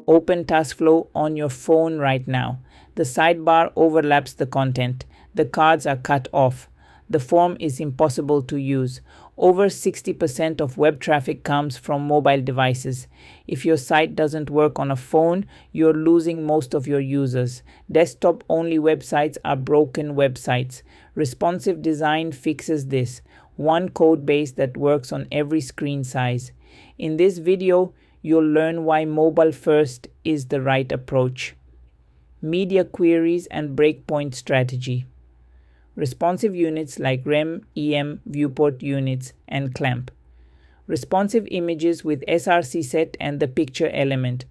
Open TaskFlow on your phone right now. The sidebar overlaps the content. The cards are cut off. The form is impossible to use. Over 60% of web traffic comes from mobile devices. If your site doesn't work on a phone, you're losing most of your users. Desktop-only websites are broken websites. Responsive design fixes this. One code base that works on every screen size. In this video, you'll learn why mobile first is the right approach. Media queries and breakpoint strategy. Responsive units like REM, EM, viewport units, and clamp. Responsive images with srcset and the picture element.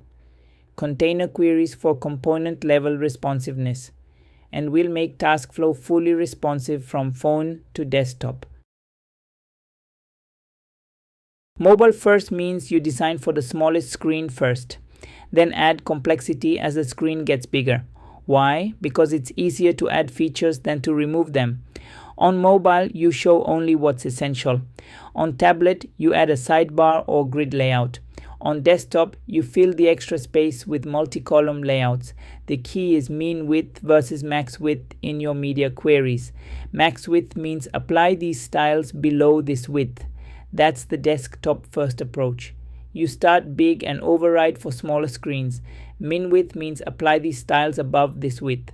Container queries for component level responsiveness. And we'll make TaskFlow fully responsive from phone to desktop. Mobile first means you design for the smallest screen first, then add complexity as the screen gets bigger. Why? Because it's easier to add features than to remove them. On mobile, you show only what's essential. On tablet, you add a sidebar or grid layout. On desktop, you fill the extra space with multi-column layouts. The key is mean width versus max width in your media queries. Max width means apply these styles below this width. That's the desktop first approach. You start big and override for smaller screens. Min width means apply these styles above this width.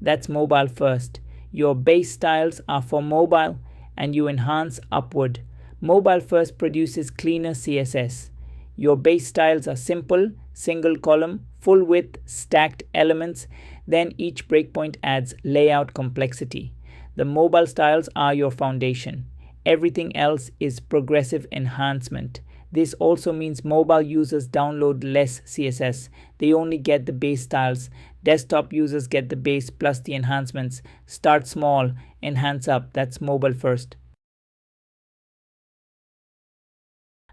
That's mobile first. Your base styles are for mobile and you enhance upward. Mobile first produces cleaner CSS. Your base styles are simple, single column, full width, stacked elements. Then each breakpoint adds layout complexity. The mobile styles are your foundation. Everything else is progressive enhancement. This also means mobile users download less CSS. They only get the base styles. Desktop users get the base plus the enhancements. Start small, enhance up. That's mobile first.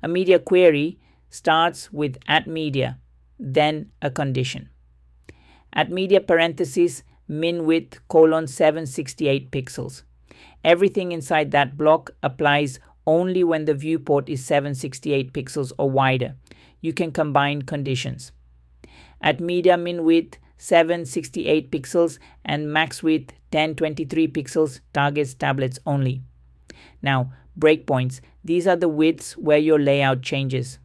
A media query starts with @media, then a condition. @media parentheses min width colon 768 pixels. Everything inside that block applies only when the viewport is 768 pixels or wider. You can combine conditions. @media min width 768 pixels and max width 1023 pixels targets tablets only. Now, breakpoints. These are the widths where your layout changes.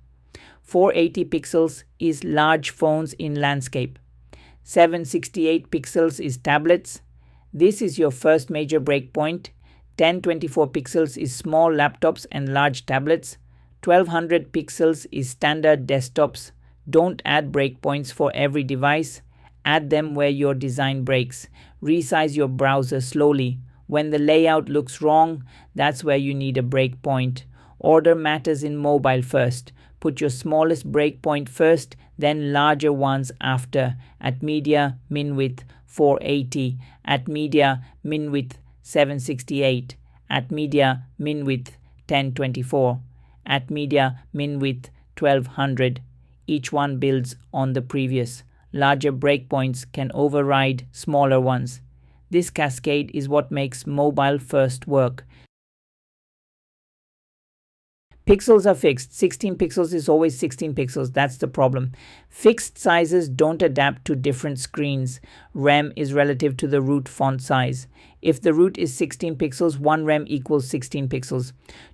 480 pixels is large phones in landscape. 768 pixels is tablets. This is your first major breakpoint. 1024 pixels is small laptops and large tablets. 1200 pixels is standard desktops. Don't add breakpoints for every device. Add them where your design breaks. Resize your browser slowly. When the layout looks wrong, that's where you need a breakpoint. Order matters in mobile first. Put your smallest breakpoint first, then larger ones after. @media min width 480. @media min width 768. @media min width 1024. @media min width 1200. Each one builds on the previous. Larger breakpoints can override smaller ones. This cascade is what makes mobile first work. Pixels are fixed. 16 pixels is always 16 pixels. That's the problem. Fixed sizes don't adapt to different screens. Rem is relative to the root font size. If the root is 16 pixels, 1 rem equals 16 pixels.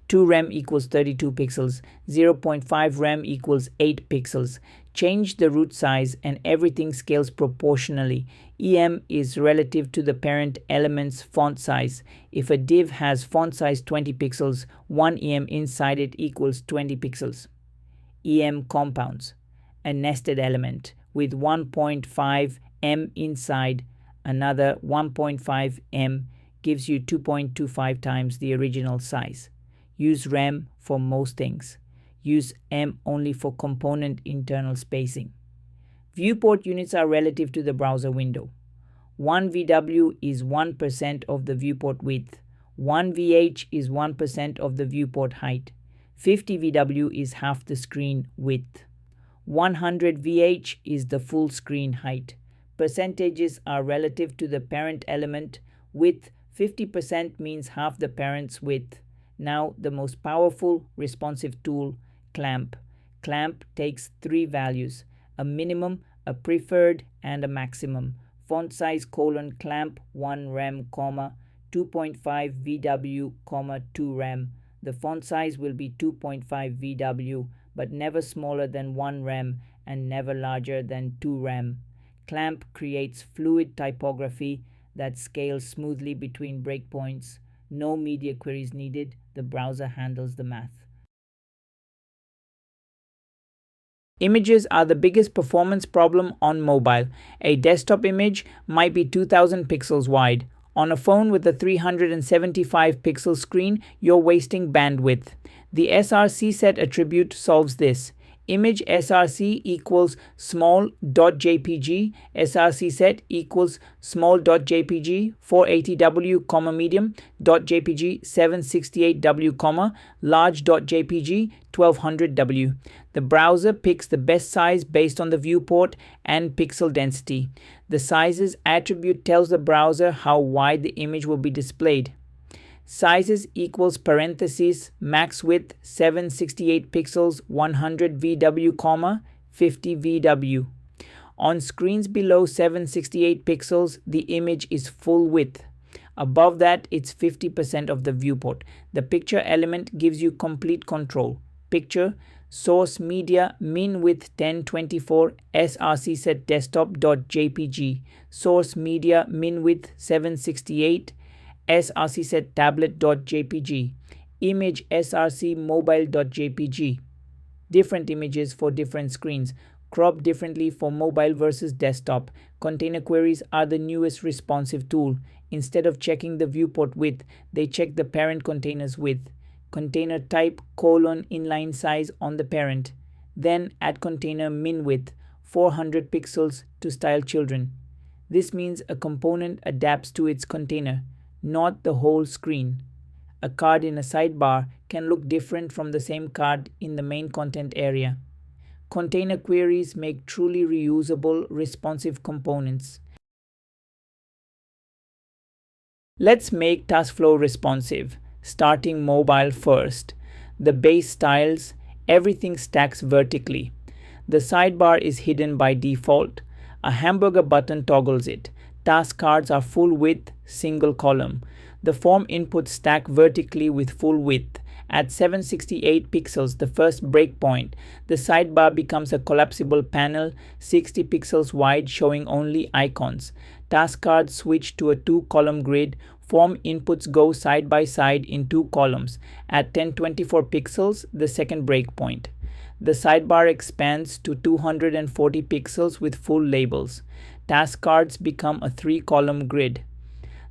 2 rem equals 32 pixels. 0.5 rem equals 8 pixels. Change the root size and everything scales proportionally. EM is relative to the parent element's font size. If a div has font size 20 pixels, 1 EM inside it equals 20 pixels. EM compounds. A nested element with 1.5 M inside another 1.5 M gives you 2.25 times the original size. Use rem for most things. Use M only for component internal spacing. Viewport units are relative to the browser window. 1 VW is 1% of the viewport width. 1 VH is 1% of the viewport height. 50 VW is half the screen width. 100 VH is the full screen height. Percentages are relative to the parent element. Width 50% means half the parent's width. Now the most powerful responsive tool, clamp. Clamp takes 3 values: a minimum, a preferred, and a maximum. Font size : clamp 1 rem, 2.5 VW, 2 rem. The font size will be 2.5 VW, but never smaller than 1 rem and never larger than 2 rem. Clamp creates fluid typography that scales smoothly between breakpoints. No media queries needed. The browser handles the math. Images are the biggest performance problem on mobile. A desktop image might be 2000 pixels wide. On a phone with a 375 pixel screen, you're wasting bandwidth. The srcset attribute solves this. Image src equals small.jpg, srcset equals small.jpg 480w, medium.jpg 768w, large.jpg 1200w. The browser picks the best size based on the viewport and pixel density. The sizes attribute tells the browser how wide the image will be displayed. Sizes equals parentheses max width 768 pixels 100 VW, 50 VW. On screens below 768 pixels, the image is full width. Above that, it's 50% of the viewport. The picture element gives you complete control. Picture, source media, min width 1024, srcset desktop.jpg. Source media, min width 768, srcset tablet.jpg. Image src mobile.jpg. Different images for different screens. Crop differently for mobile versus desktop. Container queries are the newest responsive tool. Instead of checking the viewport width, they check the parent container's width. Container type : inline size on the parent. Then add container min width 400 pixels to style children. This means a component adapts to its container, not the whole screen. A card in a sidebar can look different from the same card in the main content area. Container queries make truly reusable, responsive components. Let's make TaskFlow responsive, starting mobile first. The base styles, everything stacks vertically. The sidebar is hidden by default. A hamburger button toggles it. Task cards are full width, single column. The form inputs stack vertically with full width. At 768 pixels, the first breakpoint, the sidebar becomes a collapsible panel, 60 pixels wide, showing only icons. Task cards switch to a 2-column grid. Form inputs go side by side in 2 columns. At 1024 pixels, the second breakpoint. The sidebar expands to 240 pixels with full labels. Task cards become a 3-column grid.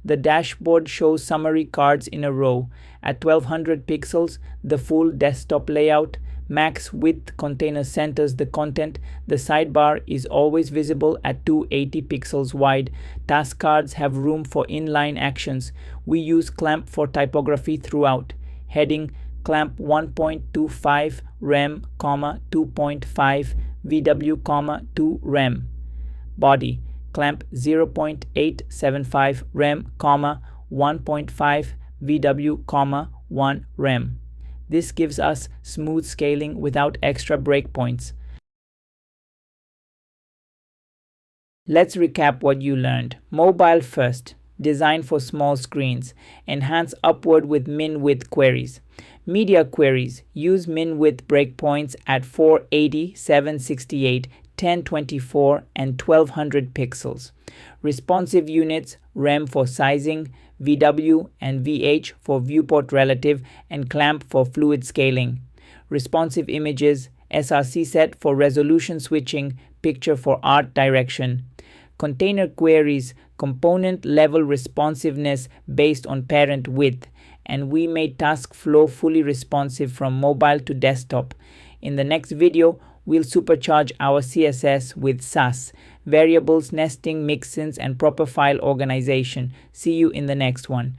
The dashboard shows summary cards in a row. At 1200 pixels, the full desktop layout. Max width container centers the content. The sidebar is always visible at 280 pixels wide. Task cards have room for inline actions. We use clamp for typography throughout. Heading: clamp 1.25 rem, 2.5 VW, 2 rem. Body: clamp 0.875 rem, 1.5 VW, 1 rem. This gives us smooth scaling without extra breakpoints. Let's recap what you learned. Mobile first. Designed for small screens. Enhance upward with min-width queries. Media queries. Use min-width breakpoints at 480, 768, 1024 and 1200 pixels. Responsive units: rem for sizing, VW and VH for viewport relative, and clamp for fluid scaling. Responsive images: srcset for resolution switching, picture for art direction. Container queries: component level responsiveness based on parent width, and we made TaskFlow fully responsive from mobile to desktop. In the next video, we'll supercharge our CSS with SAS, variables, nesting, mixins, and proper file organization. See you in the next one.